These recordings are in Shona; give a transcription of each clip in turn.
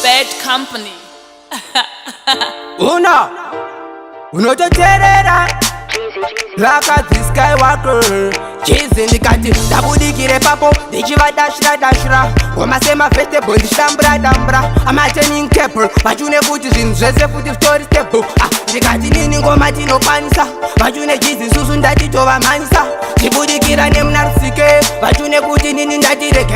Bad company. unototerera Rakazi Skywalker Cheese ndikati ndabudikire papo ndichivadashira ngoma semavhestebho ndichdambura amaturning table vachune kuti zvinhu zvese futi story stable ndikati nini ngoma tinokwanisa vachune jizi susu ndatitovamhanisa ndibudikira nemunarusike vachune kuti nini ndatirege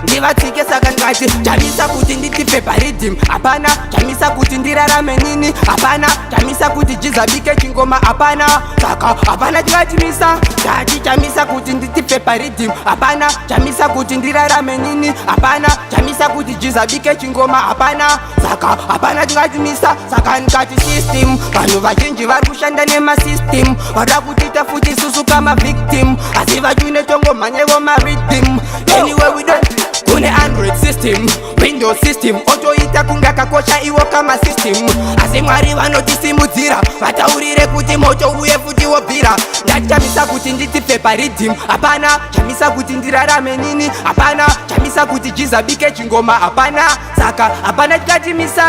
ndivatsike saka ndikati chamisa kuti nditipepa rhythm hapana chamisa kuti ndirarame nini hapana chamisa kuti jizabike chingoma hapana saka hapana chikatimisa ndati chamisa kuti nditipepa rhythm hapana chamisa kuti ndirarame nini hapana chamisa kuti jizabike chingoma hapana saka hapana chikatimisa saka ndikati system vanhu vazhinji vari kushanda nemasystem vada kutiita futi susu kama victim asi vachune tongomhanyevo marhythm anyway we don't kune android system windows system otoita kunga kakosha iwo kama system asi mwari vanotisimudzira vataurire kuti moto uye futi wobvira ndati chamisa kuti nditipepa rhythm hapana chamisa kuti ndirarame nini hapana chamisa kuti jizabike chingoma hapana saka hapana chikatimisa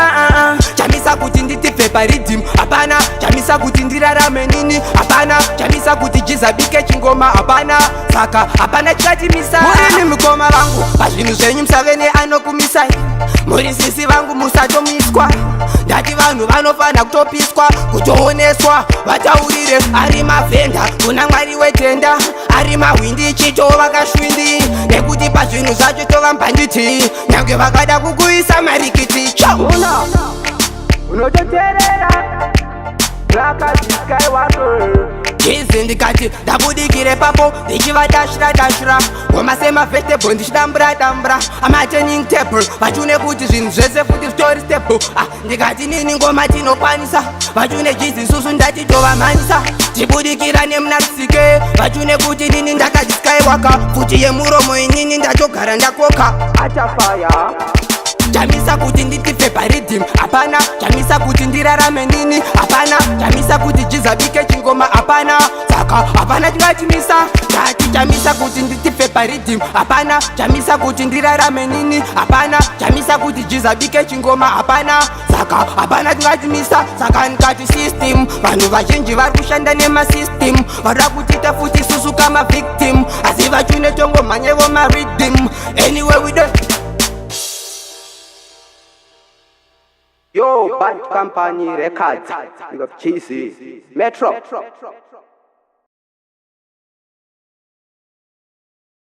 chamisa kuti nditipepa rhythm hapana chamisa kuti ndirarame nini hapana chamisa kuti jizabike chingoma hapana saka hapana chikatimisa murini mukoma vangu pazvinhu zvenyu musave neanokumisai muri sisi vangu musatomiswa ndati vanhu vanofana kutopiswa kutooneswa vataurire ari mavhenda kuna mwari wetenda ari mahwindi chito vakashwindi nekuti pazvinhu zvacho tovambanditi nyange vakada kukuisa marikiti unototerera Rakazi Skywalker Cheese ndikati ndabudikire papo ndichivadashira ngoma semavhestebho ndichidambura amaturning table vachune kuti zvinhu zvese futi story stable ndikati nini ngoma tinokwanisa vachune jizi susu ndatitovamhanisa ndibudikira nemunarusike vachune kuti nini ndakati Skywalker futi yemuromo inini ndatogara ndakoka achafaya chamisa kuti nditipepa rhythm hapana chamisa kuti ndirarame nini hapana chamisa kuti jizabike chingoma hapana saka hapana chikatimisa ndati chamisa kuti nditipepa rhythm hapana chamisa kuti ndirarame nini hapana chamisa kuti jizabike chingoma hapana saka hapana chikatimisa saka ndikati system vanhu vazhinji vari kushanda nemasystem vada kutiita futi susu kama victim asi vachune tongomhanyevo marhythm anyway we don't Yo, Bad Company Records, you have Cheesy, Metro.